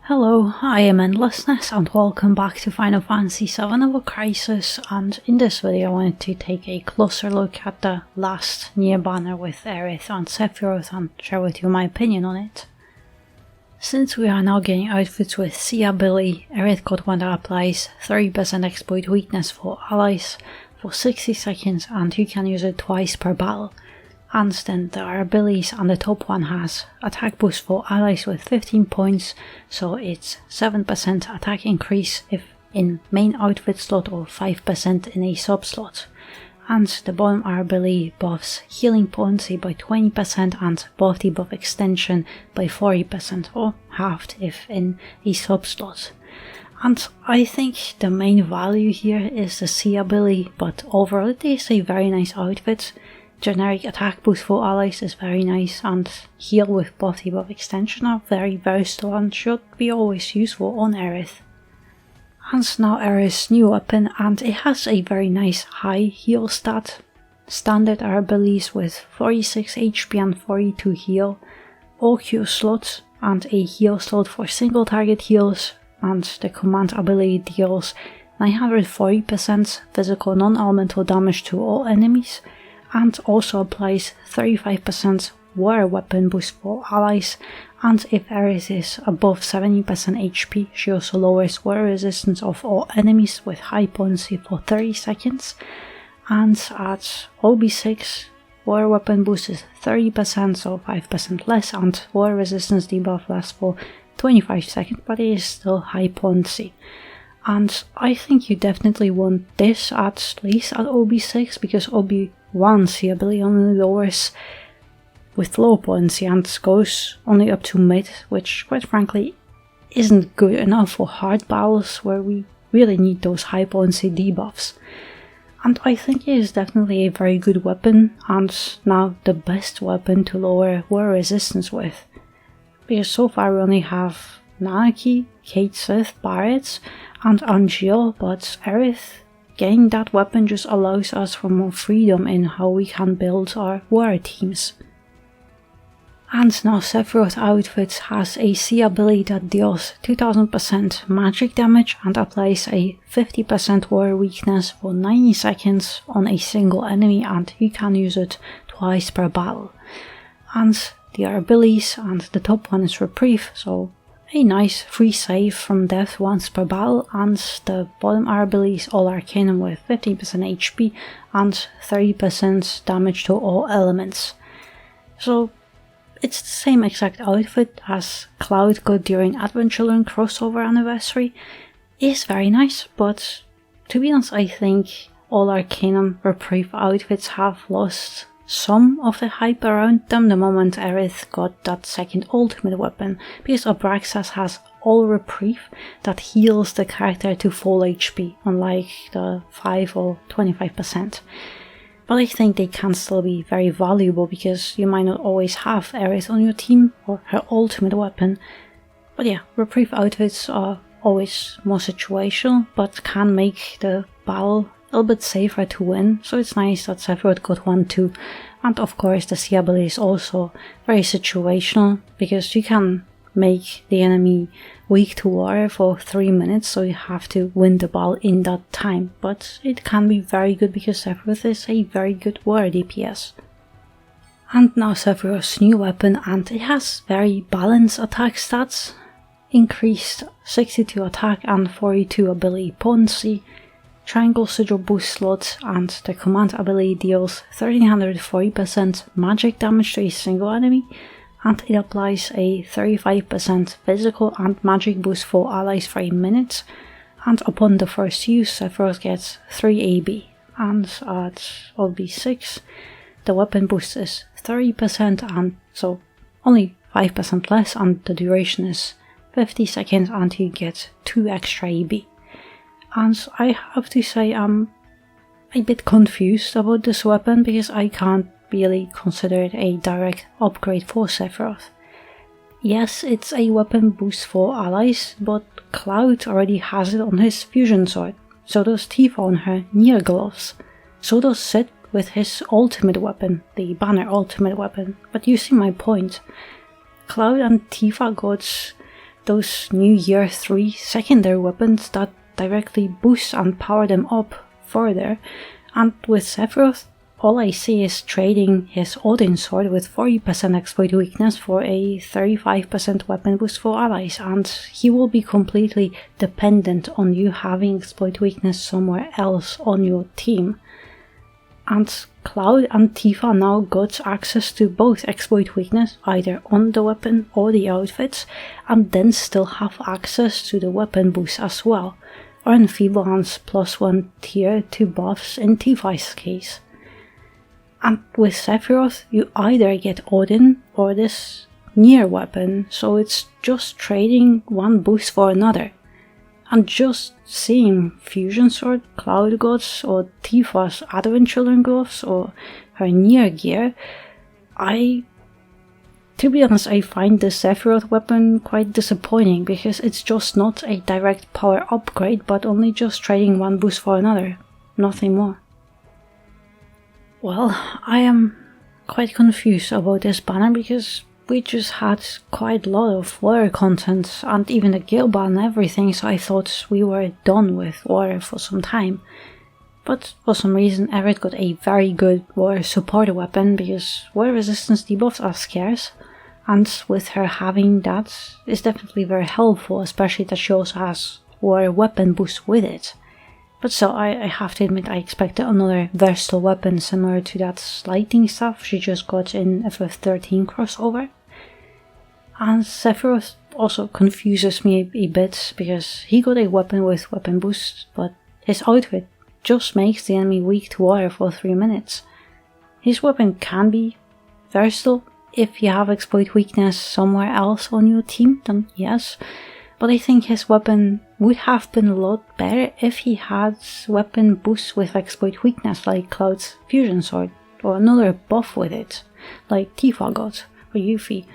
Hello, I am Endlessness and welcome back to Final Fantasy VII Ever Crisis, and in this video I wanted to take a closer look at the last Nier banner with Aerith and Sephiroth and share with you my opinion on it. Since we are now getting outfits with C ability, Aerith got one that applies 30% exploit weakness for allies for 60 seconds and you can use it twice per battle. And then there are abilities, and the top one has attack boost for allies with 15 points, so it's 7% attack increase if in main outfit slot or 5% in a sub slot. And the bottom are ability buffs healing potency by 20% and buff debuff extension by 40% or halved if in a sub slot. And I think the main value here is the C ability, but overall it is a very nice outfit. Generic attack boost for allies is very nice, and heal with buff debuff extension are very versatile and should be always useful on Aerith. And now Aerith's new weapon, and it has a very nice high heal stat. Standard are abilities with 46 HP and 42 heal, all Q slots and a heal slot for single target heals, and the command ability deals 940% physical non-elemental damage to all enemies, and also applies 35% water weapon boost for allies, and if Aerith is above 70% HP, she also lowers water resistance of all enemies with high potency for 30 seconds, and at OB6, water weapon boost is 30%, so 5% less, and water resistance debuff lasts for 25 seconds, but it is still high potency. And I think you definitely want this at least at OB6, because OB1 C ability only lowers with low potency and goes only up to mid, which quite frankly isn't good enough for hard battles where we really need those high potency debuffs. And I think it is definitely a very good weapon, and now the best weapon to lower water resistance with. Because so far we only have Nanaki, Kate Sith, Barrett and Angeal, but Aerith getting that weapon just allows us for more freedom in how we can build our water teams. And now Sephiroth outfit has a C ability that deals 2000% magic damage and applies a 50% water weakness for 90 seconds on a single enemy, and you can use it twice per battle. And the abilities, and the top one is Reprieve, so a nice free save from death once per battle, and the bottom are abilities all Arcanum with 15% HP and 30% damage to all elements. So it's the same exact outfit as Cloud got during Advent Children crossover anniversary. It is very nice, but to be honest I think all Arcanum Reprieve outfits have lost some of the hype around them the moment Aerith got that second ultimate weapon, because Abraxas has all Reprieve that heals the character to full HP, unlike the 5 or 25%. But I think they can still be very valuable because you might not always have Aerith on your team or her ultimate weapon. But yeah, Reprieve outfits are always more situational, but can make the battle a little bit safer to win, so it's nice that Sephiroth got one too. And of course the C ability is also very situational, because you can make the enemy weak to water for 3 minutes, so you have to win the battle in that time, but it can be very good because Sephiroth is a very good water DPS. And now Sephiroth's new weapon, and it has very balanced attack stats, increased 62 attack and 42 ability potency, triangle sigil boost slot, and the command ability deals 1340% magic damage to a single enemy, and it applies a 35% physical and magic boost for allies for a minute, and upon the first use Sephiroth gets 3 AB, and at OB6 the weapon boost is 30%, and so only 5% less, and the duration is 50 seconds and you get 2 extra AB. And I have to say I'm a bit confused about this weapon, because I can't really consider it a direct upgrade for Sephiroth. Yes, it's a weapon boost for allies, but Cloud already has it on his fusion sword, so does Tifa on her Nier gloves, so does Sid with his ultimate weapon, the banner ultimate weapon. But you see my point. Cloud and Tifa got those new Year 3 secondary weapons that directly boost and power them up further, and with Sephiroth, all I see is trading his Odin sword with 40% exploit weakness for a 35% weapon boost for allies, and he will be completely dependent on you having exploit weakness somewhere else on your team. And Cloud and Tifa now got access to both exploit weakness, either on the weapon or the outfits, and then still have access to the weapon boost as well, or Enfeeblehand's +1 tier 2 buffs in Tifa's case. And with Sephiroth, you either get Odin or this Nier weapon, so it's just trading one boost for another. And just seeing Fusion Sword, Cloud Gods, or Tifa's Advent Children gloves, or her Nier gear, to be honest, I find the Sephiroth weapon quite disappointing, because it's just not a direct power upgrade, but only just trading one boost for another, nothing more. Well, I am quite confused about this banner, because we just had quite a lot of water content and even a guild ban and everything, so I thought we were done with water for some time. But for some reason Aerith got a very good water support weapon, because water resistance debuffs are scarce, and with her having that is definitely very helpful, especially that she also has water weapon boost with it. But so I have to admit, I expected another versatile weapon similar to that lightning stuff she just got in FF13 crossover. And Sephiroth also confuses me a bit, because he got a weapon with weapon boost, but his outfit just makes the enemy weak to water for 3 minutes. His weapon can be versatile if you have exploit weakness somewhere else on your team, then yes. But I think his weapon would have been a lot better if he had weapon boosts with exploit weakness like Cloud's Fusion Sword, or another buff with it, like Tifa got, or Yuffie.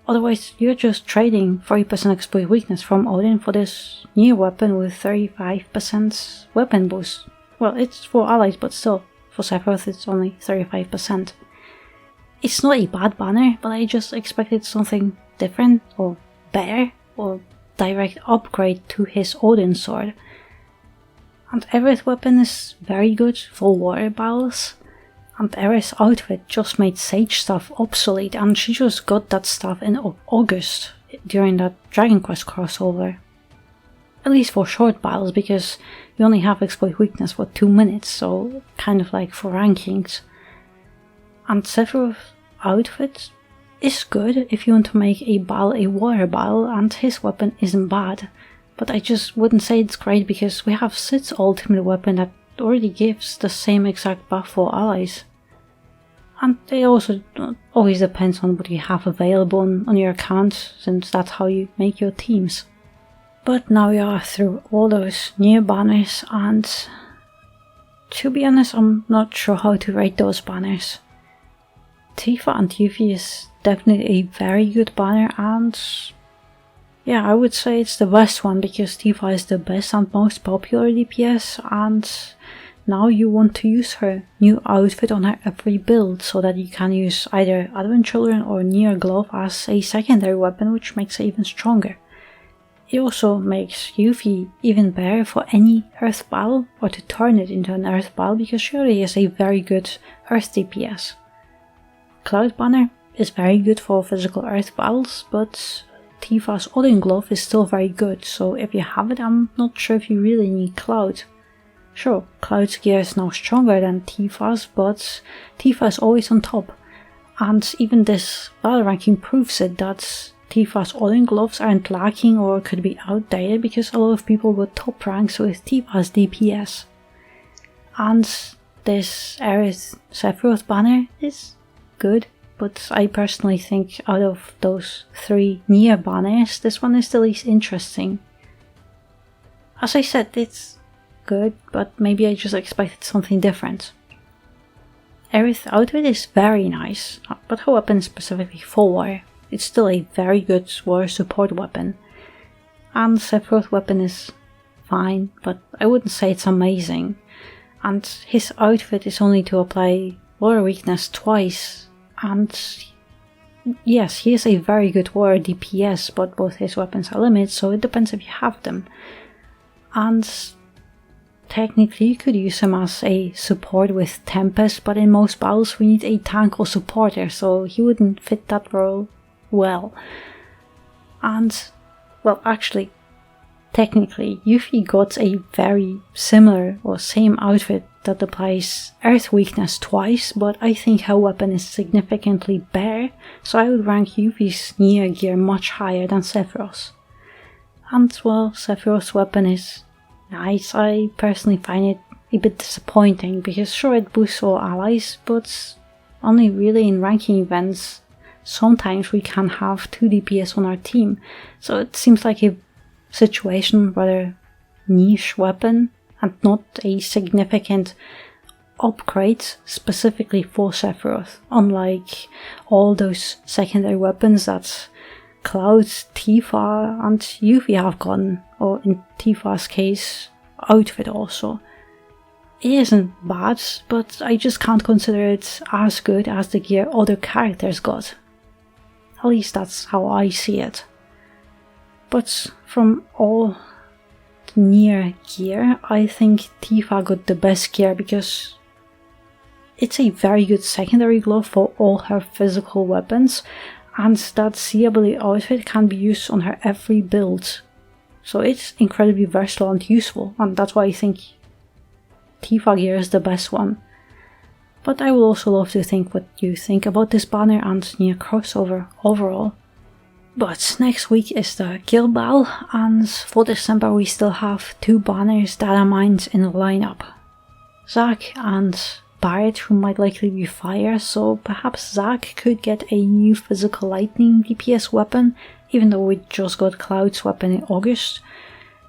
Otherwise, you're just trading 40% exploit weakness from Odin for this new weapon with 35% weapon boost. Well, it's for allies, but still, for Sephiroth it's only 35%. It's not a bad banner, but I just expected something different, or better, or direct upgrade to his Odin sword. And Aerith's weapon is very good for water battles, and Aerith's outfit just made Sage stuff obsolete, and she just got that stuff in August during that Dragon Quest crossover. At least for short battles, because you only have exploit weakness for 2 minutes, so kind of like for rankings. And Sephiroth's outfit is good if you want to make a battle a water battle, and his weapon isn't bad. But I just wouldn't say it's great, because we have Sid's ultimate weapon that already gives the same exact buff for allies. And it also always depends on what you have available on your account, since that's how you make your teams. But now we are through all those new banners, and to be honest, I'm not sure how to rate those banners. Tifa and Yuffie is definitely a very good banner, and yeah, I would say it's the best one, because Tifa is the best and most popular DPS, and now you want to use her new outfit on her every build, so that you can use either Advent Children or Nier Glove as a secondary weapon, which makes her even stronger. It also makes Yuffie even better for any Earth battle, or to turn it into an Earth battle, because she already is a very good Earth DPS. Cloud banner is very good for physical Earth battles, but Tifa's Odin Glove is still very good, so if you have it, I'm not sure if you really need Cloud. Sure, Cloud's gear is now stronger than Tifa's, but Tifa is always on top, and even this battle ranking proves it, that Tifa's Odin gloves aren't lacking or could be outdated, because a lot of people got top ranks with Tifa's DPS. And this Aerith Sephiroth banner is good, but I personally think out of those 3 Nier banners, this one is the least interesting. As I said, it's good, but maybe I just expected something different. Aerith's outfit is very nice, but her weapon is specifically for water. It's still a very good water support weapon. And Sephiroth's weapon is fine, but I wouldn't say it's amazing. and his outfit is only to apply water weakness twice, and yes, he is a very good water DPS, but both his weapons are limited, so it depends if you have them. And technically you could use him as a support with Tempest, but in most battles we need a tank or supporter, so he wouldn't fit that role well. And, well, actually, technically, Yuffie got a very similar or same outfit that applies Earth weakness twice, but I think her weapon is significantly better, so I would rank Yuffie's Nier gear much higher than Sephiroth's. And, well, Sephiroth's weapon is nice. I personally find it a bit disappointing, because sure, it boosts all allies, but only really in ranking events. Sometimes we can have 2 DPS on our team, so it seems like a situation rather niche weapon and not a significant upgrade specifically for Sephiroth, unlike all those secondary weapons that Cloud, Tifa and Yuffie have gotten, or in Tifa's case, outfit also. It isn't bad, but I just can't consider it as good as the gear other characters got. At least that's how I see it. But from all the Nier gear, I think Tifa got the best gear, because it's a very good secondary glove for all her physical weapons, and that C-ability outfit can be used on her every build. So it's incredibly versatile and useful, and that's why I think Tifa gear is the best one. But I would also love to think what you think about this banner and Nier crossover overall. But next week is the Guild Ball, and for December we still have 2 banners that are mine in the lineup. Zack and Barret, who might likely be fire, so perhaps Zack could get a new physical lightning DPS weapon, even though we just got Cloud's weapon in August.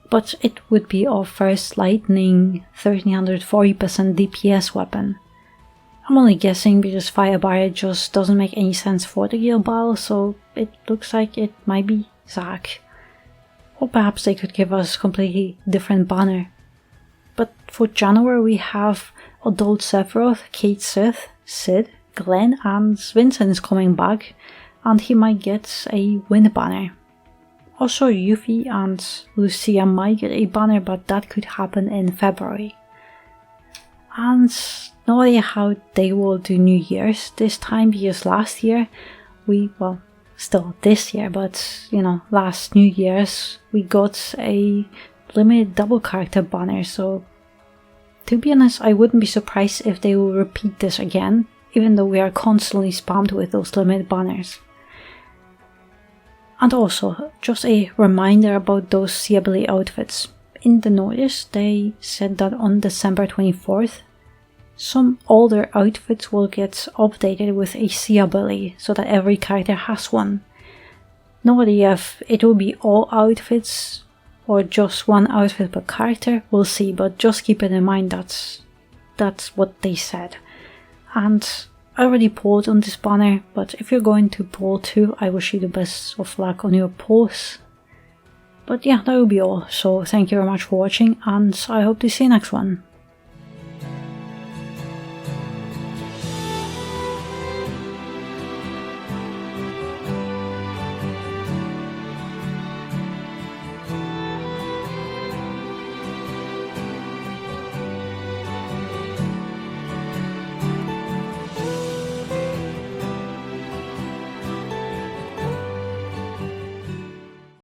But it would be our first lightning 1340% DPS weapon. I'm only guessing because Fire Barret just doesn't make any sense for the Guild Ball, so it looks like it might be Zack. Or perhaps they could give us a completely different banner. But for January we have Adult Sephiroth, Kate Sith, Sid, Glenn and Vincent is coming back, and he might get a win banner. Also Yuffie and Lucia might get a banner, but that could happen in February. And no idea how they will do New Year's this time, because last year well, still this year, but you know, last New Year's we got a limited double character banner, so to be honest, I wouldn't be surprised if they will repeat this again, even though we are constantly spammed with those limited banners. And also, just a reminder about those C-ability outfits. In the notice, they said that on December 24th, some older outfits will get updated with a C-ability, so that every character has one. No idea if it will be all outfits or just one outfit per character, we'll see, but just keep it in mind that's what they said. And I already polled on this banner, but if you're going to poll too, I wish you the best of luck on your polls. But yeah, that will be all, so thank you very much for watching, and I hope to see you next one.